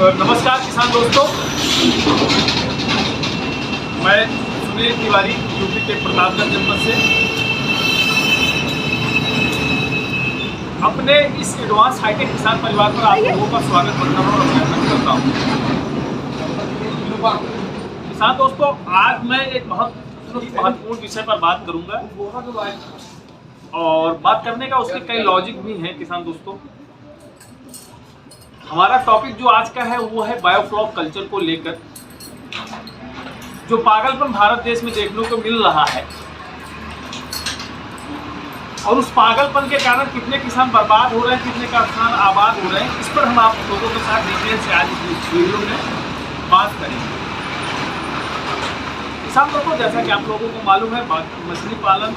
नमस्कार किसान दोस्तों, मैं सुनील तिवारी यूपी के प्रतापगढ़ जनपद से अपने इस एडवांस हाईटेक किसान परिवार पर आप लोगों का स्वागत करता हूँ और अभिनंदन करता हूँ। किसान दोस्तों, आज मैं एक बहुत महत्वपूर्ण विषय पर बात करूंगा और बात करने का उसके कई लॉजिक भी हैं। किसान दोस्तों, हमारा टॉपिक जो आज का है वो है बायोफ्लॉक कल्चर को लेकर, जो पागलपन भारत देश में देखने को मिल रहा है और उस पागलपन के कारण कितने किसान बर्बाद हो रहे हैं, कितने किसान आबाद हो रहे हैं, इस पर हम आप लोगों के साथ डिटेल से आज इस वीडियो में बात करेंगे। किसान दोस्तों, जैसा कि आप लोगों को मालूम है, मछली पालन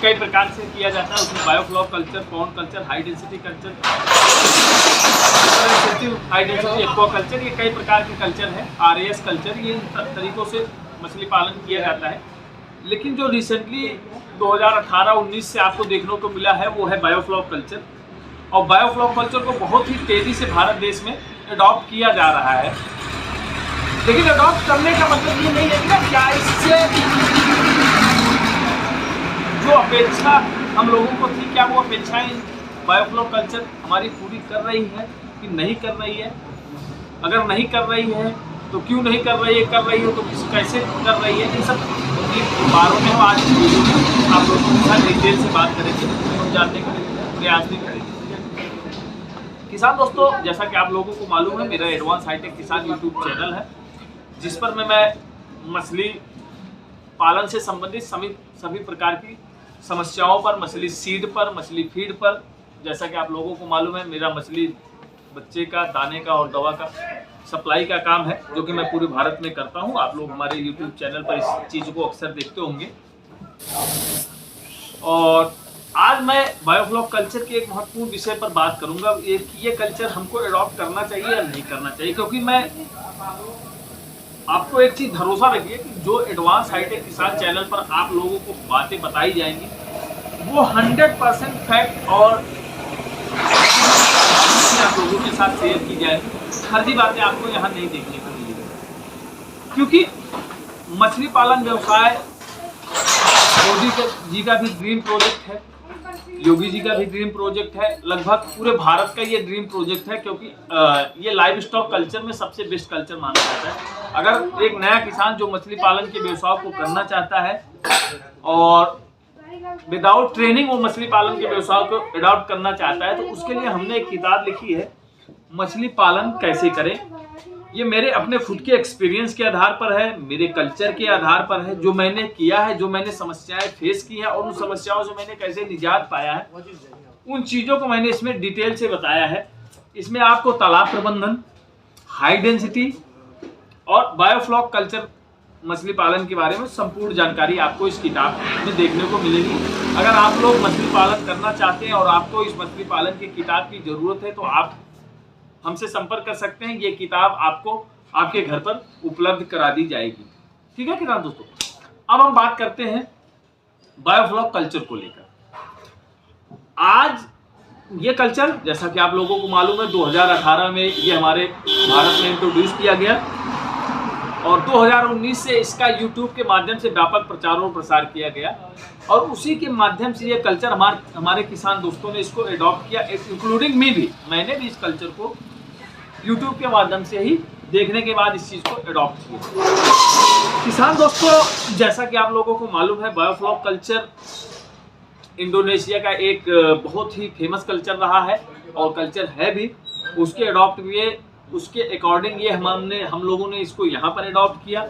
कई प्रकार से किया जाता है। उसमें biofloc culture, pond culture, high density culture, high density aqua culture, ये कई प्रकार के कल्चर हैं। RAS कल्चर, ये तरीकों से मछली पालन किया जाता है। लेकिन जो रिसेंटली 2018-19 से आपको देखने को मिला है वो है बायोफ्लॉक कल्चर। और बायोफ्लॉक कल्चर को बहुत ही तेजी से भारत देश में अडॉप्ट किया जा रहा है। लेकिन अडॉप्ट करने का मतलब ये नहीं है कि क्या इससे जो अपेक्षा हम लोगों को थी, क्या वो अपेक्षाएं बायोफ्लॉक कल्चर हमारी पूरी कर रही है कि नहीं कर रही है? अगर नहीं कर रही है तो क्यों नहीं कर रही है, कर रही है तो कैसे कर रही है? इन सब बारों में हम आज आप लोगों के साथ डिटेल से बात करेंगे, समझाने का प्रयास भी करेंगे। किसान दोस्तों, जैसा कि आप लोगों को मालूम है, मेरा एडवांस हाईटेक किसान यूट्यूब चैनल है, जिस पर मैं मछली पालन से संबंधित सभी प्रकार की समस्याओं पर, मछली सीड पर, मछली फीड पर, जैसा कि आप लोगों को मालूम है, मेरा मछली बच्चे का, दाने का और दवा का सप्लाई का काम है, जो कि मैं पूरे भारत में करता हूं। आप लोग हमारे YouTube चैनल पर इस चीज़ को अक्सर देखते होंगे। और आज मैं बायोफ्लॉक कल्चर के एक महत्वपूर्ण विषय पर बात करूंगा। ये कल्चर हमको अडॉप्ट करना चाहिए या नहीं करना चाहिए, क्योंकि मैं आपको एक चीज़ भरोसा रखिए कि जो एडवांस हाईटेक किसान चैनल पर आप लोगों को बातें बताई जाएंगी वो 100% फैक्ट और आप लोगों के साथ शेयर की जाएगी। फर्जी बातें आपको यहाँ नहीं देखने को मिलेगी, क्योंकि मछली पालन व्यवसाय मोदी जी का भी ड्रीम प्रोजेक्ट है, योगी जी का भी ड्रीम प्रोजेक्ट है, लगभग पूरे भारत का ये ड्रीम प्रोजेक्ट है, क्योंकि ये लाइव स्टॉक कल्चर में सबसे बेस्ट कल्चर माना जाता है। अगर एक नया किसान जो मछली पालन के व्यवसाय को करना चाहता है और विदाउट ट्रेनिंग वो मछली पालन के व्यवसाय को अडॉप्ट करना चाहता है, तो उसके लिए हमने एक किताब लिखी है, मछली पालन कैसे करें। ये मेरे अपने खुद के एक्सपीरियंस के आधार पर है, मेरे कल्चर के आधार पर है, जो मैंने किया है, जो मैंने समस्याएं फेस की हैं और उन समस्याओं से मैंने कैसे निजात पाया है, उन चीज़ों को मैंने इसमें डिटेल से बताया है। इसमें आपको तालाब प्रबंधन, हाई डेंसिटी और बायोफ्लॉक कल्चर मछली पालन के बारे में संपूर्ण जानकारी आपको इस किताब में देखने को मिलेगी। अगर आप लोग मछली पालन करना चाहते हैं और आपको इस मछली पालन की किताब की ज़रूरत है, तो आप हमसे संपर्क कर सकते हैं। ये किताब आपको आपके घर पर उपलब्ध करा दी जाएगी। ठीक है किसान दोस्तों, अब हम बात करते हैं बायोफ्लॉक कल्चर को लेकर। आज ये कल्चर, जैसा कि आप लोगों को मालूम है, 2018 में ये हमारे भारत में इंट्रोड्यूस किया गया और 2019 से इसका YouTube के माध्यम से व्यापक प्रचार और प्रसार किया गया और उसी के माध्यम से ये कल्चर हमारे किसान दोस्तों ने इसको अडॉप्ट किया, इंक्लूडिंग मी भी। मैंने भी इस कल्चर को YouTube के माध्यम से ही देखने के बाद इस चीज़ को अडॉप्ट किया। किसान दोस्तों, जैसा कि आप लोगों को मालूम है, बायोफ्लॉक कल्चर इंडोनेशिया का एक बहुत ही फेमस कल्चर रहा है और कल्चर है भी। उसके अडॉप्ट हुए, उसके अकॉर्डिंग ये हम लोगों ने इसको यहाँ पर अडॉप्ट किया।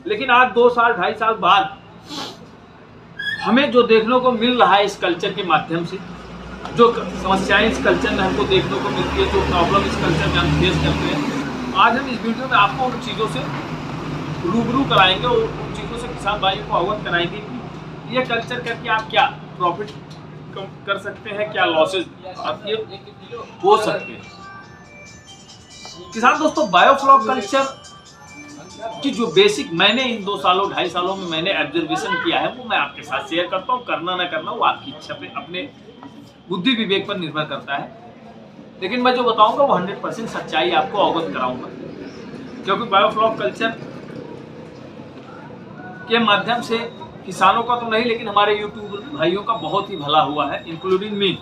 लेकिन आज 2 साल 2.5 साल बाद हमें जो देखने को मिल रहा है इस कल्चर के माध्यम से, जो समस्याएं इस कल्चर में हमको देखने को मिलती है, जो प्रॉब्लम इस कल्चर में हम फेस करते हैं, आज हम इस वीडियो में आपको उन चीज़ों से रूबरू कराएंगे और उन चीज़ों से किसान भाइयों को अवगत कराएंगे कि ये कल्चर करके आप क्या प्रॉफिट कर सकते हैं, क्या लॉसेज आपके हो सकते हैं। किसान दोस्तों, बायोफ्लॉक कल्चर कि जो बेसिक मैंने इन 2 सालों 2.5 सालों में मैंने ऑब्जर्वेशन किया है वो मैं आपके साथ शेयर करता हूँ। करना ना करना वो आपकी इच्छा पे, अपने बुद्धि विवेक पर निर्भर करता है। लेकिन मैं जो बताऊंगा वो 100% सच्चाई आपको अवगत कराऊंगा, क्योंकि बायोफ्लॉक कल्चर के माध्यम से किसानों का तो नहीं, लेकिन हमारे यूट्यूब भाइयों का बहुत ही भला हुआ है, इंक्लूडिंग मी।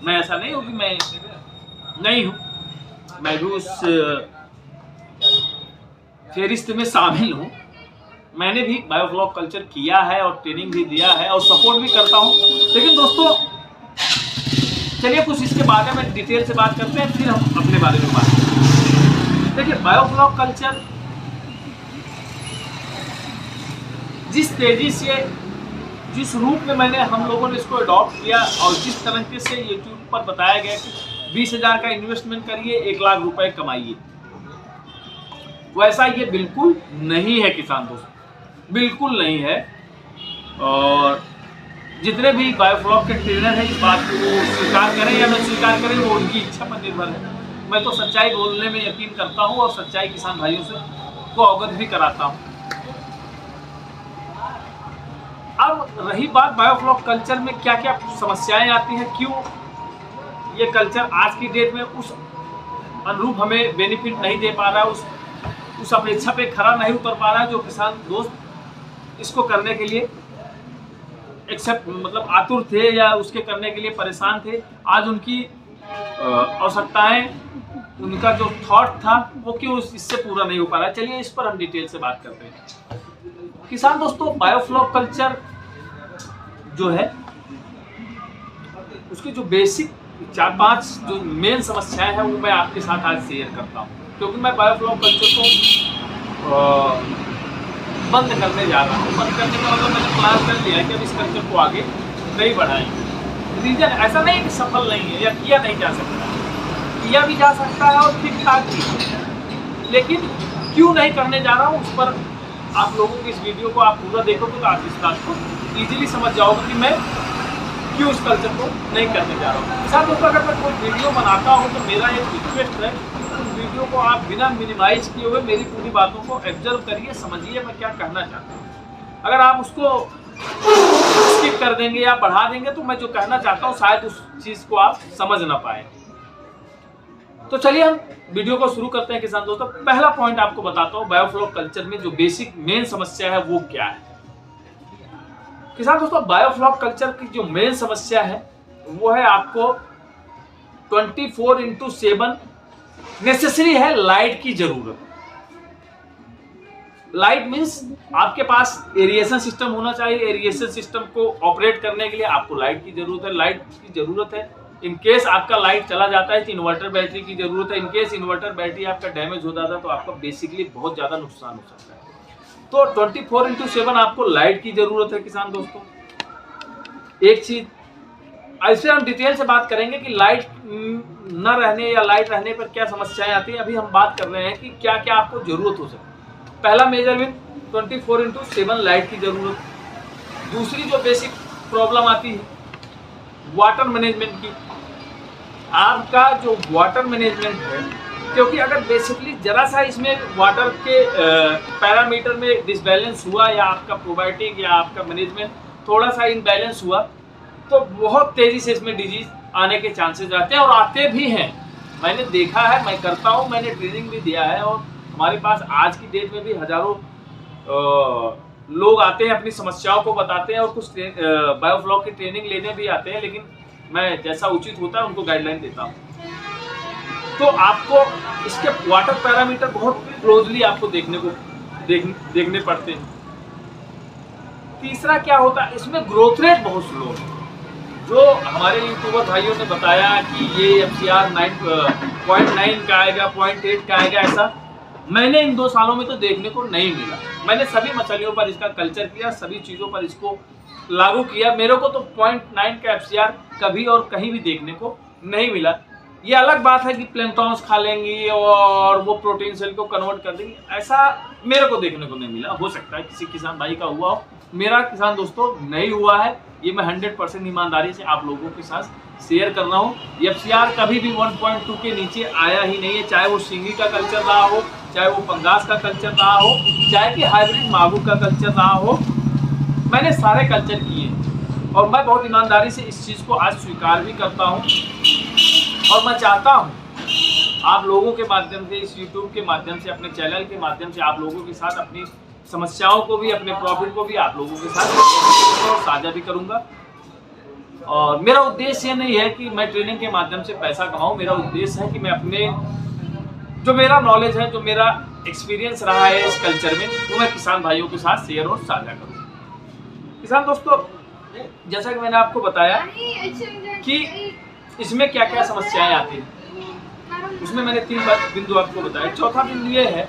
मैं ऐसा नहीं हूँ कि मैं नहीं हूँ, मैं भी उस फेरिस्त में शामिल हूँ। मैंने भी बायोफ्लॉक कल्चर किया है और ट्रेनिंग भी दिया है और सपोर्ट भी करता हूँ। लेकिन दोस्तों चलिए कुछ इसके बारे में डिटेल से बात करते हैं, फिर हम अपने बारे में बात करते हैं। देखिए बायोफ्लॉक कल्चर जिस तेजी से, जिस रूप में मैंने हम लोगों ने इसको अडॉप्ट किया और जिस तरीके से यूट्यूब पर बताया गया कि 20,000 का इन्वेस्टमेंट करिए 1 लाख रुपए कमाइए, वैसा ये बिल्कुल नहीं है किसान दोस्तों, बिल्कुल नहीं है। और जितने भी बायोफ्लॉक के ट्रेनर हैं इस बात को स्वीकार करें या न स्वीकार करें वो उनकी इच्छा पर निर्भर है। मैं तो सच्चाई बोलने में यकीन करता हूँ और सच्चाई किसान भाइयों से को अवगत भी कराता हूँ। अब रही बात बायोफ्लॉक कल्चर में क्या क्या समस्याएं आती हैं, क्यों ये कल्चर आज की डेट में उस अनुरूप हमें बेनिफिट नहीं दे पा रहा है, उस अपेक्षा पे खरा नहीं उतर पा रहा है, जो किसान दोस्त इसको करने के लिए एक्सेप्ट मतलब आतुर थे या उसके करने के लिए परेशान थे। आज उनकी आवश्यकताएं, उनका जो थॉट था वो क्यों इससे पूरा नहीं हो पा रहा है। चलिए इस पर हम डिटेल से बात करते हैं। किसान दोस्तों बायोफ्लॉक कल्चर जो है उसकी जो बेसिक 4-5 जो मेन समस्याएं हैं वो मैं आपके साथ आज शेयर करता हूँ, क्योंकि मैं बायोफ्लॉक कल्चर को बंद करने जा रहा हूँ। बंद करने का मतलब मैंने प्लान कर लिया है कि अब इस कल्चर को आगे नहीं बढ़ाएंगे। रीजन ऐसा नहीं कि सफल नहीं है या किया नहीं जा सकता, किया भी जा सकता है और ठीक ठाक भी, लेकिन क्यों नहीं करने जा रहा हूँ उस पर आप लोगों की इस वीडियो को आप पूरा देखोगे तो आप इस बात को ईजिली समझ जाओगे कि मैं क्यों इस कल्चर को नहीं करने जा रहा हूँ। किसान दोस्तों अगर मैं कोई वीडियो बनाता हूँ तो मेरा एक रिक्वेस्ट है, उस वीडियो को आप बिना मिनिमाइज किए हुए मेरी पूरी बातों को ऑब्जर्व करिए, समझिए मैं क्या कहना चाहता हूँ। अगर आप उसको स्किप कर देंगे या बढ़ा देंगे तो मैं जो कहना चाहता हूँ शायद उस चीज़ को आप समझ ना पाए। तो चलिए हम वीडियो को शुरू करते हैं किसान दोस्तों। पहला पॉइंट आपको बताता हूँ बायोफ्लॉक कल्चर में जो बेसिक मेन समस्या है वो क्या है। किसान दोस्तों बायोफ्लॉक कल्चर की जो मेन समस्या है वो है आपको 24/7 नेसेसरी है लाइट की जरूरत। लाइट मींस आपके पास एरिएशन सिस्टम होना चाहिए। एरिएशन सिस्टम को ऑपरेट करने के लिए आपको लाइट की जरूरत है, लाइट की जरूरत है। इन केस आपका लाइट चला जाता है तो इन्वर्टर बैटरी की जरूरत है। इन केस इन्वर्टर बैटरी आपका डैमेज हो जाता है तो आपका बेसिकली बहुत ज्यादा नुकसान हो सकता है। तो 24/7 आपको लाइट की जरूरत है किसान दोस्तों। एक चीज ऐसे हम डिटेल से बात करेंगे कि लाइट न रहने या लाइट रहने पर क्या समस्याएं आती हैं। अभी हम बात कर रहे हैं कि क्या क्या आपको जरूरत हो सकती है। पहला मेजरमेंट 24/7 लाइट की जरूरत। दूसरी जो बेसिक प्रॉब्लम आती है वाटर मैनेजमेंट की। आपका जो वाटर मैनेजमेंट है, क्योंकि अगर बेसिकली जरा सा इसमें वाटर के पैरामीटर में डिसबैलेंस हुआ या आपका प्रोबायोटिक या आपका मैनेजमेंट थोड़ा सा इनबैलेंस हुआ तो बहुत तेजी से इसमें डिजीज आने के चांसेस रहते हैं और आते भी हैं। मैंने देखा है, मैं करता हूँ, मैंने ट्रेनिंग भी दिया है और हमारे पास आज की डेट में भी हजारों लोग आते हैं, अपनी समस्याओं को बताते हैं और कुछ बायोफ्लॉक की ट्रेनिंग लेने भी आते हैं, लेकिन मैं जैसा उचित होता है उनको गाइडलाइन देता हूँ। तो आपको इसके वाटर पैरामीटर बहुत क्लोजली आपको देखने पड़ते हैं। तीसरा क्या होता है, इसमें ग्रोथ रेट बहुत स्लो है। जो हमारे यूट्यूबर भाइयों ने बताया कि ये FCR 0.9 का आएगा, 0.8 का आएगा, ऐसा मैंने इन 2 सालों में तो देखने को नहीं मिला। मैंने सभी मछलियों पर इसका कल्चर किया, सभी चीज़ों पर इसको लागू किया, मेरे को तो 0.9 का FCR कभी और कहीं भी देखने को नहीं मिला। ये अलग बात है कि प्लैंक्टन्स खा लेंगी और वो प्रोटीन सेल को कन्वर्ट कर देंगी, ऐसा मेरे को देखने को नहीं मिला। हो सकता है किसी किसान भाई का हुआ हो, मेरा किसान दोस्तों नहीं हुआ है। ये मैं 100% ईमानदारी से आप लोगों के साथ शेयर कर रहा हूँ। FCR कभी भी 1.2 के नीचे आया ही नहीं है, चाहे वो सिंगी का कल्चर रहा हो, चाहे वो पंगास का कल्चर रहा हो, चाहे कि हाइब्रिड मागू का कल्चर रहा हो। मैंने सारे कल्चर किए और मैं बहुत ईमानदारी से इस चीज़ को आज स्वीकार भी करता हूँ और मैं चाहता हूँ आप लोगों के माध्यम से, इस YouTube के माध्यम से, अपने चैनल के माध्यम से आप लोगों के साथ अपनी समस्याओं को भी, अपने प्रॉफिट को भी आप लोगों के साथ साझा भी करूँगा। और मेरा उद्देश्य ये नहीं है कि मैं ट्रेनिंग के माध्यम से पैसा कमाऊँ। मेरा उद्देश्य है कि मैं अपने जो मेरा नॉलेज है, जो मेरा एक्सपीरियंस रहा है इस कल्चर में, वो मैं किसान भाइयों के साथ शेयर और साझा करूँ। किसान दोस्तों, जैसा कि मैंने आपको बताया कि इसमें क्या क्या समस्याएं आती हैं, उसमें मैंने 3 बिंदु आपको बताया। चौथा बिंदु ये है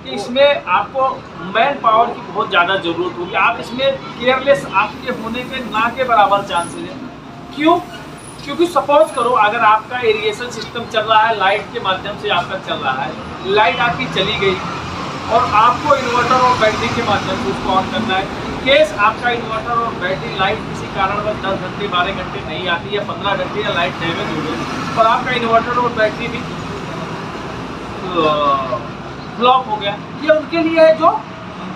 कि इसमें आपको मैन पावर की बहुत ज़्यादा ज़रूरत होगी। आप इसमें केयरलेस आपके होने के ना के बराबर चांसेस हैं। क्यों? क्योंकि सपोज करो अगर आपका एरिएशन सिस्टम चल रहा है, लाइट के माध्यम से आपका चल रहा है, लाइट आपकी चली गई और आपको इन्वर्टर और बैटरी के माध्यम से उसको ऑन करना है। केस आपका इन्वर्टर और बैटरी लाइट किसी कारणवश 10 घंटे 12 घंटे नहीं आती है, 15 घंटे या लाइट डैमेज हो गई और आपका इन्वर्टर और बैटरी भी फ्लॉप हो गया। ये उनके लिए है जो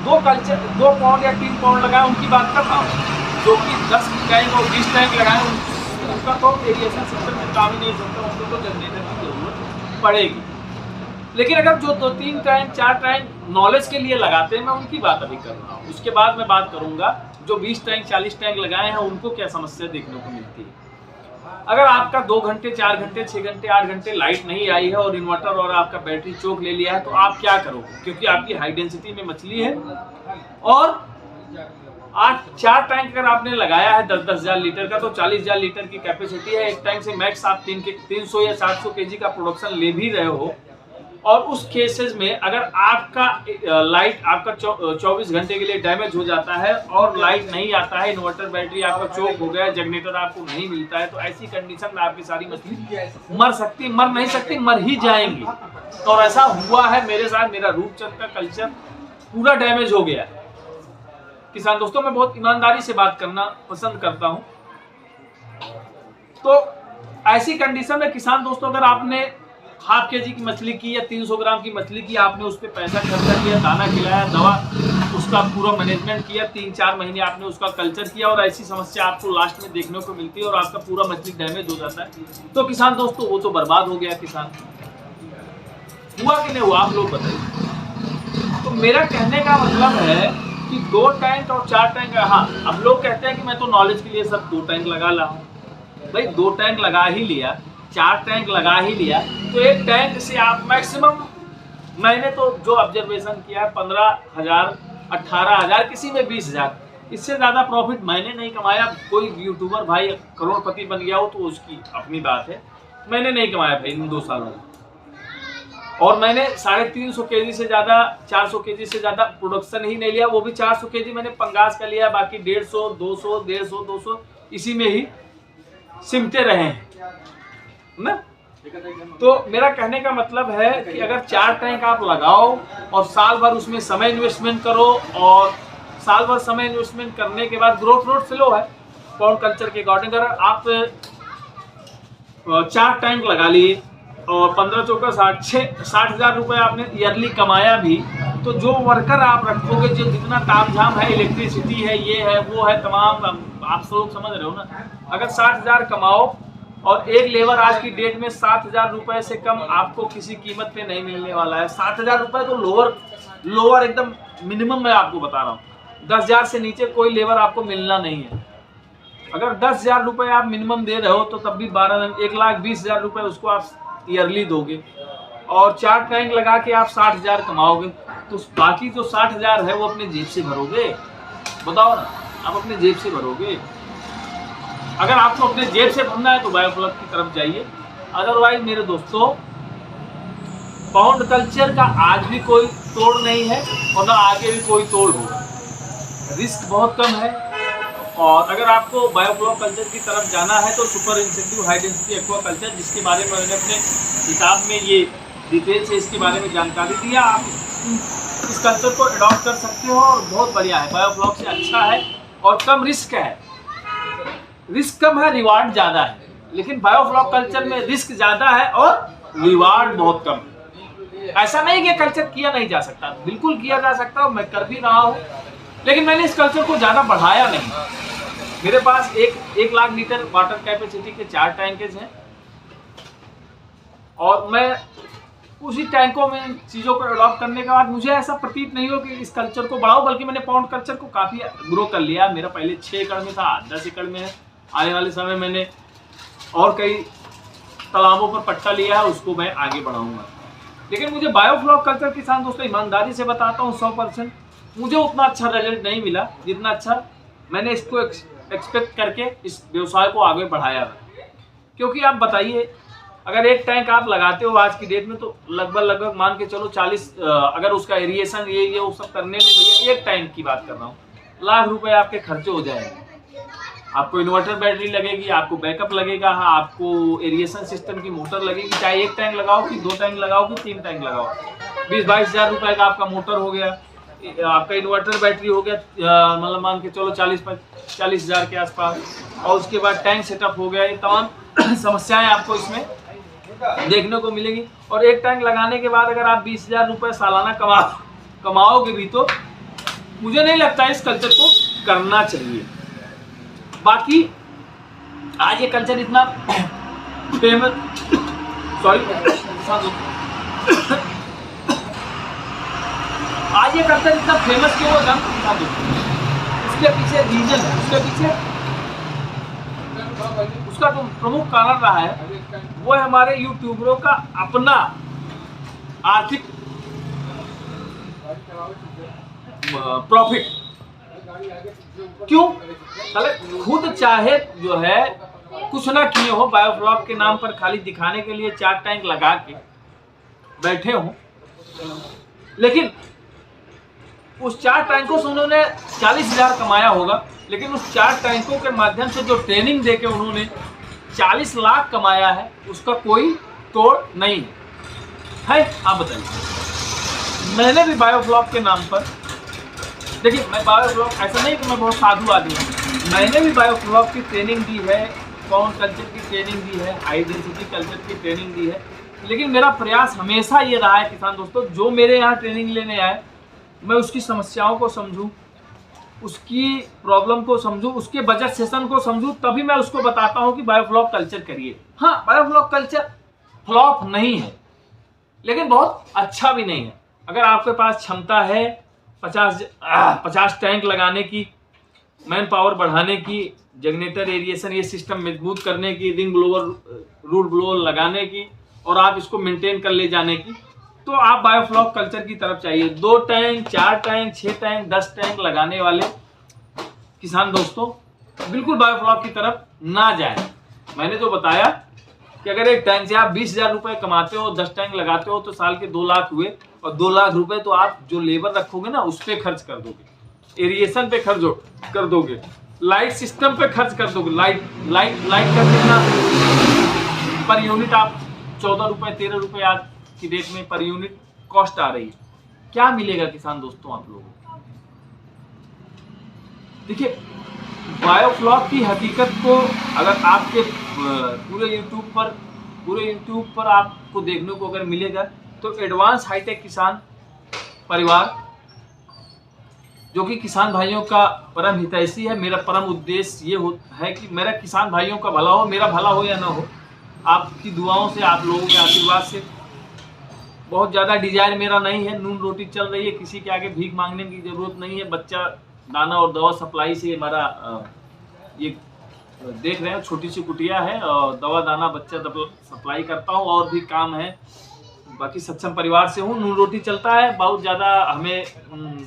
2 पाउंड या 3 पाउंड लगाए, उनकी बात कर रहा हूँ। जो कि 10 टैंक और 20 टैंक लगाए, उनका तो एरिएशन सिस्टम में काम ही नहीं सकता, उनको तो जनरेटर की जरूरत पड़ेगी। लेकिन अगर जो 2-3 टैंक 4 टैंक नॉलेज के लिए लगाते हैं, मैं उनकी बात अभी कर रहा हूँ। उसके बाद मैं बात करूँगा जो 20 टैंक 40 टैंक लगाए हैं, उनको क्या समस्या देखने को मिलती है। अगर आपका 2 घंटे 4 घंटे 6 घंटे 8 घंटे लाइट नहीं आई है और इन्वर्टर और आपका बैटरी चोक ले लिया है, तो आप क्या करोगे? क्योंकि आपकी हाई डेंसिटी में मछली है और 4 टैंक अगर आपने लगाया है 10-10 हज़ार लीटर का, तो 40 हज़ार लीटर की कैपेसिटी है। एक टैंक से मैक्स आप 300 या 700 केजी का प्रोडक्शन ले भी रहे हो। और उस केसेस में अगर आपका लाइट आपका 24 घंटे के लिए डैमेज हो जाता है और लाइट नहीं आता है, इन्वर्टर बैटरी आपका चोक हो गया, जनरेटर आपको नहीं मिलता है, तो ऐसी कंडीशन में आपकी सारी मछली मर सकती, मर नहीं सकती, मर ही जाएंगी। और ऐसा हुआ है मेरे साथ। मेरा रूपचंद का कल्चर पूरा डैमेज हो गया है। किसान दोस्तों, मैं बहुत ईमानदारी से बात करना पसंद करता हूं। तो ऐसी कंडीशन में किसान दोस्तों, अगर आपने ½ केजी की मछली की या 300 ग्राम की मछली की, आपने उस पर पैसा खर्चा किया, दाना खिलाया, दवा, उसका पूरा मैनेजमेंट किया, 3-4 महीने आपने उसका कल्चर किया और ऐसी समस्या आपको लास्ट में देखने को मिलती है और आपका पूरा मछली डैमेज हो जाता है, तो किसान दोस्तों वो तो बर्बाद हो गया। किसान हुआ कि नहीं हुआ, आप लोग बताइए। तो मेरा कहने का मतलब है कि 2 टैंक और 4 टैंक, हाँ अब लोग कहते हैं कि मैं तो नॉलेज के लिए सब 2 टैंक लगा ला हूँ। भाई 2 टैंक लगा ही लिया, 4 टैंक लगा ही लिया, तो एक टैंक से आप मैक्सिमम, मैंने तो जो ऑब्जर्वेशन किया है 15,000 18,000, किसी में 20,000, इससे ज़्यादा प्रॉफिट मैंने नहीं कमाया। कोई यूट्यूबर भाई करोड़पति बन गया हो तो उसकी अपनी बात है, मैंने नहीं कमाया भाई इन 2 सालों में। और मैंने 350 केजी से ज़्यादा, 400 केजी से ज़्यादा प्रोडक्शन ही नहीं लिया। वो भी 400 केजी मैंने पंगास का लिया, बाकी 150, 200, 150, 200 इसी में ही सिमटे रहे हैं ना। तो मेरा कहने का मतलब है कि अगर 4 टैंक आप लगाओ और साल भर उसमें समय इन्वेस्टमेंट करो, और साल भर समय इन्वेस्टमेंट करने के बाद ग्रोथ रेट स्लो है पॉन्ड कल्चर के अकॉर्डिंग। अगर आप 4 टैंक लगा लिए और 15 चौका 60 हज़ार रुपये आपने ईयरली कमाया भी, तो जो वर्कर आप रखोगे, जो जितना तामझाम है, इलेक्ट्रिसिटी है, ये है वो है, तमाम आप सब लोग समझ रहे हो ना। अगर 60 हज़ार कमाओ और एक लेबर आज की डेट में 7 हज़ार रुपये से कम आपको किसी कीमत पे नहीं मिलने वाला है। 7 हज़ार रुपये तो लोअर एकदम मिनिमम मैं आपको बता रहा हूँ। 10 हज़ार से नीचे कोई लेबर आपको मिलना नहीं है। अगर 10 हज़ार रुपये आप मिनिमम दे रहे हो तो तब भी 1,20,000 रुपये उसको आप ईयरली दोगे, और 4 टैंक लगा के आप 60 हज़ार कमाओगे, तो बाकी जो 60 हज़ार है वो अपने जेब से भरोगे? बताओ ना, आप अपने जेब से भरोगे? अगर आपको अपने जेब से भरना है तो बायोफ्लॉक की तरफ जाइए। अदरवाइज मेरे दोस्तों, पॉन्ड कल्चर का आज भी कोई तोड़ नहीं है और ना आगे भी कोई तोड़ होगा। रिस्क बहुत कम है, और अगर आपको बायोफ्लॉक कल्चर की तरफ जाना है तो super incentive high density aqua culture, जिसके बारे में मैंने अपने किताब में ये डिटेल से इसके बारे में जानकारी दिया, आप इस कल्चर को अडॉप्ट कर सकते हो और बहुत बढ़िया है। बायोफ्लॉक से अच्छा है और कम रिस्क है। रिस्क कम है, रिवार्ड ज़्यादा है, लेकिन बायोफ्लॉक कल्चर में रिस्क ज़्यादा है और रिवार्ड बहुत कम है। ऐसा नहीं कि कल्चर किया नहीं जा सकता, बिल्कुल किया जा सकता है, मैं कर भी रहा हूँ, लेकिन मैंने इस कल्चर को ज़्यादा बढ़ाया नहीं। मेरे पास 1 लाख लीटर वाटर कैपेसिटी के 4 टैंकेज हैं, और मैं उसी टैंकों में चीज़ों को अडॉप्ट करने के बाद मुझे ऐसा प्रतीत नहीं हो कि इस कल्चर को बढ़ाओ, बल्कि मैंने पॉन्ड कल्चर को काफ़ी ग्रो कर लिया। मेरा पहले 6 एकड़ में था, 10 एकड़ में है। आने वाले समय मैंने और कई तालाबों पर पट्टा लिया है, उसको मैं आगे बढ़ाऊंगा। लेकिन मुझे बायोफ्लॉक कल्चर किसान दोस्तों ईमानदारी से बताता हूँ 100% मुझे उतना अच्छा रिजल्ट नहीं मिला जितना अच्छा मैंने इसको एक्सपेक्ट करके इस व्यवसाय को आगे बढ़ाया है। क्योंकि आप बताइए, अगर एक टैंक आप लगाते हो आज की डेट में तो लगभग मान के चलो 40, अगर उसका एरिएशन ये वो सब करने में, भैया एक टैंक की बात कर रहा हूँ, लाख रुपए आपके खर्चे हो जाएंगे। आपको इन्वर्टर बैटरी लगेगी, आपको बैकअप लगेगा, आपको एरिएशन सिस्टम की मोटर लगेगी, चाहे एक टैंक लगाओ कि 2 टैंक लगाओ कि 3 टैंक लगाओ। 20-22 हज़ार रुपए का आपका मोटर हो गया, आपका इन्वर्टर बैटरी हो गया, मतलब मान के चलो 40 हज़ार के आसपास, और उसके बाद टैंक सेटअप हो गया। ये तमाम समस्याएं आपको इसमें देखने को मिलेगी। और एक टैंक लगाने के बाद अगर आप 20 हज़ार रुपये सालाना कमाओगे भी तो मुझे नहीं लगता इस कल्चर को करना चाहिए। बाकी आज ये कल्चर इतना फेमस, आज ये कल्चर इतना फेमस क्यों होगा, उसके पीछे रीजन है, उसके पीछे उसका जो प्रमुख कारण रहा है वो है हमारे यूट्यूबरों का अपना आर्थिक प्रॉफिट। क्यों? खुद चाहे जो है कुछ ना किए हो, बायोफ्लॉक के नाम पर खाली दिखाने के लिए 4 टैंक लगा के बैठे हो, लेकिन उस 4 टैंकों से उन्होंने 40 हज़ार कमाया होगा, लेकिन उस 4 टैंकों के माध्यम से जो ट्रेनिंग देके उन्होंने 40 लाख कमाया है, उसका कोई तोड़ नहीं है। आप बताइए। मैंने भी बायोफ्लॉक के नाम पर, देखिए मैं बायोफ्लॉक ऐसा नहीं कि मैं बहुत साधु आदमी हूँ, मैंने भी बायोफ्लॉक की ट्रेनिंग दी है, पॉन्ड कल्चर की ट्रेनिंग दी है, हाई डेंसिटी कल्चर की ट्रेनिंग दी है। लेकिन मेरा प्रयास हमेशा ये रहा है किसान दोस्तों, जो मेरे यहाँ ट्रेनिंग लेने आए मैं उसकी समस्याओं को समझूं, उसकी प्रॉब्लम को समझूं, उसके बजट सेशन को समझूं, तभी मैं उसको बताता हूं कि बायोफ्लॉक कल्चर करिए। हाँ, बायोफ्लॉक कल्चर फ्लॉप नहीं है, लेकिन बहुत अच्छा भी नहीं है। अगर आपके पास क्षमता है 50 टैंक लगाने की, मैन पावर बढ़ाने की, जनरेटर एरिएशन ये सिस्टम मजबूत करने की, रिंग ब्लोअर रूट ब्लोअर लगाने की, और आप इसको मेंटेन कर ले जाने की, तो आप बायोफ्लॉक कल्चर की तरफ चाहिए। 2 टैंक, 4 टैंक, 6 टैंक, 10 टैंक लगाने वाले किसान दोस्तों बिल्कुल बायोफ्लॉक की तरफ ना जाए। मैंने जो बताया कि अगर एक टैंक से आप 20 हज़ार रुपये कमाते हो, 10 टैंक लगाते हो, तो साल के 2 लाख हुए, और 2 लाख रुपए तो आप जो लेबर रखोगे ना उस पर खर्च कर दोगे, एरिएशन पे खर्च कर दोगे, लाइट सिस्टम पे खर्च कर दोगे। लाइट का कितना पर यूनिट आप 14 रुपये 13 रुपये आज की डेट में पर यूनिट कॉस्ट आ रही है। क्या मिलेगा किसान दोस्तों आप लोगों को? देखिए, बायोफ्लॉक की हकीकत को अगर आपके पूरे यूट्यूब पर आपको देखने को अगर मिलेगा, तो एडवांस हाईटेक किसान परिवार जो कि किसान भाइयों का परम हितैषी है, मेरा परम उद्देश्य ये है कि मेरा किसान भाइयों का भला हो, मेरा भला हो या ना हो, आपकी दुआओं से, आप लोगों के आशीर्वाद से। बहुत ज़्यादा डिजायर मेरा नहीं है, नून रोटी चल रही है, किसी के आगे भीख मांगने की ज़रूरत नहीं है। बच्चा दाना और दवा सप्लाई से हमारा ये देख रहे हैं, छोटी सी कुटिया है और दवा दाना बच्चा सप्लाई करता हूँ, और भी काम है। बाकी सक्षम परिवार से हूँ, नून रोटी चलता है, बहुत ज़्यादा हमें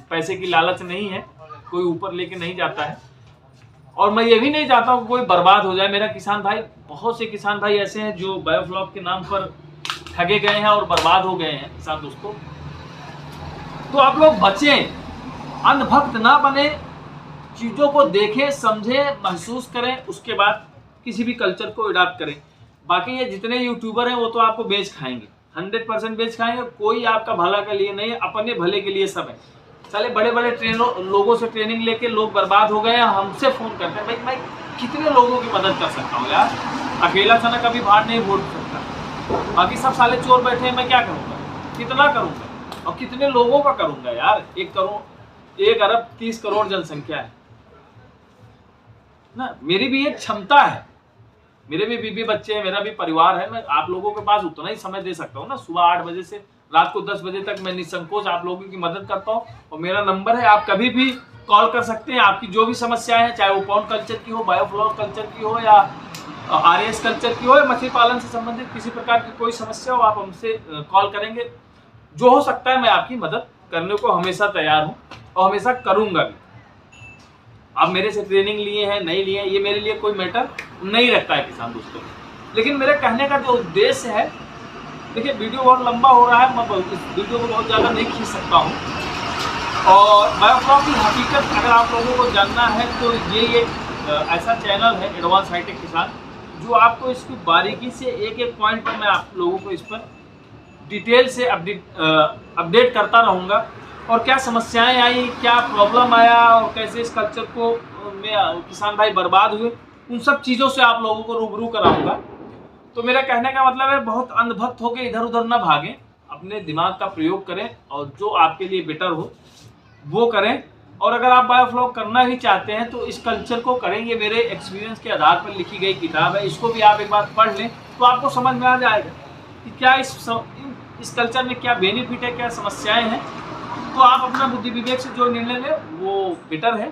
पैसे की लालच नहीं है, कोई ऊपर लेके नहीं जाता है। और मैं ये भी नहीं चाहता हूँ कोई बर्बाद हो जाए। मेरा किसान भाई, बहुत से किसान भाई ऐसे हैं जो बायोफ्लॉक के नाम पर ठगे गए हैं और बर्बाद हो गए हैं किसान दोस्तों। तो आप लोग बचें, अंधभक्त ना बने, चीज़ों को देखें, समझें, महसूस करें, उसके बाद किसी भी कल्चर को अडॉप्ट करें। बाकी ये जितने यूट्यूबर हैं वो तो आपको बेच खाएंगे, 100% बेच खाएंगे। कोई आपका भला के लिए नहीं है, अपने भले के लिए सब है। चले बड़े बड़े लोगों से ट्रेनिंग लेके लोग बर्बाद हो गए हैं, हमसे फ़ोन करते हैं, भाई मैं कितने लोगों की मदद कर सकता हूँ यार, अकेला था ना कभी बाहर नहीं बोल सकता, बाकी सब साले चोर बैठे हैं, मैं क्या करूँगा, कितना करूँगा और कितने लोगों का करूँगा यार। 1 अरब 30 करोड़ जनसंख्या है ना, मेरी भी एक क्षमता है, मेरे भी बीवी बच्चे हैं, मेरा भी परिवार है, मैं आप लोगों के पास उतना ही समय दे सकता हूँ ना। सुबह 8 बजे से रात को 10 बजे तक मैं निसंकोच आप लोगों की मदद करता हूँ। और मेरा नंबर है, आप कभी भी कॉल कर सकते हैं। आपकी जो भी समस्याएं हैं, चाहे वो पॉन्ड कल्चर की हो, बायोफ्लोरा कल्चर की हो, या आरएस कल्चर की हो, या मछली पालन से संबंधित किसी प्रकार की कोई समस्या हो, आप हमसे कॉल करेंगे। जो हो सकता है मैं आपकी मदद करने को हमेशा तैयार हूँ और हमेशा करूँगा भी। आप मेरे से ट्रेनिंग लिए हैं नहीं लिए हैं, ये मेरे लिए कोई मैटर नहीं रखता है किसान दोस्तों। लेकिन मेरे कहने का जो उद्देश्य है, देखिए वीडियो बहुत लंबा हो रहा है, मैं इस वीडियो को बहुत ज़्यादा नहीं खींच सकता हूँ। और बायोफ्लोरा की हकीकत अगर आप लोगों को जानना है तो ये एक ऐसा चैनल है एडवांस हाईटेक किसान, जो आपको इसकी बारीकी से एक एक पॉइंट पर मैं आप लोगों को इस पर डिटेल से अपडेट करता रहूँगा। और क्या समस्याएं आई, क्या प्रॉब्लम आया और कैसे इस कल्चर को में किसान भाई बर्बाद हुए, उन सब चीज़ों से आप लोगों को रूबरू कराऊंगा। तो मेरा कहने का मतलब है, बहुत अंधभक्त होकर इधर उधर ना भागें, अपने दिमाग का प्रयोग करें और जो आपके लिए बेटर हो वो करें। और अगर आप बायोफ्लोरा करना ही चाहते हैं तो इस कल्चर को करें। ये मेरे एक्सपीरियंस के आधार पर लिखी गई किताब है, इसको भी आप एक बार पढ़ लें तो आपको समझ में आ जाएगा कि क्या इस कल्चर में क्या बेनिफिट है, क्या समस्याएं हैं। तो आप अपना बुद्धि विवेक से जो निर्णय लें वो बेटर है।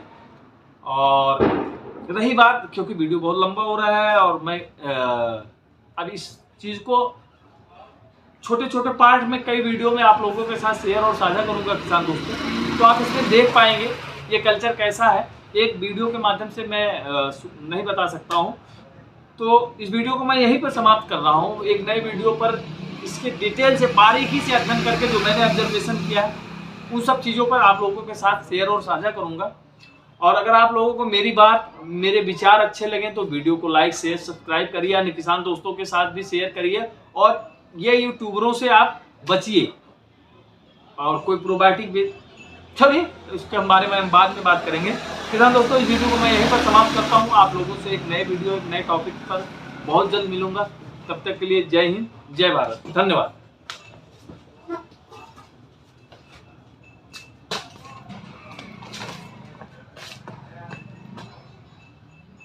और रही बात, क्योंकि वीडियो बहुत लंबा हो रहा है और मैं अब इस चीज़ को छोटे छोटे पार्ट में कई वीडियो में आप लोगों के साथ शेयर और साझा करूंगा किसान दोस्तों, तो आप इसमें देख पाएंगे ये कल्चर कैसा है। एक वीडियो के माध्यम से मैं नहीं बता सकता हूं। तो इस वीडियो को मैं यहीं पर समाप्त कर रहा हूं। एक नए वीडियो पर इसके डिटेल से बारीकी से अध्ययन करके जो मैंने ऑब्जर्वेशन किया है उन सब चीज़ों पर आप लोगों के साथ शेयर और साझा करूंगा। और अगर आप लोगों को मेरी बात, मेरे विचार अच्छे लगे तो वीडियो को लाइक शेयर सब्सक्राइब करिए, अन्य किसान दोस्तों के साथ भी शेयर करिए। और ये यूट्यूबरों से आप बचिए। और कोई प्रोबायोटिक भी, चलिए इसके बारे में हम बाद में बात करेंगे। किसान दोस्तों, इस वीडियो को मैं यहीं पर समाप्त करता हूँ। आप लोगों से एक नए वीडियो, एक नए टॉपिक पर बहुत जल्द मिलूंगा। तब तक के लिए जय हिंद, जय भारत, धन्यवाद।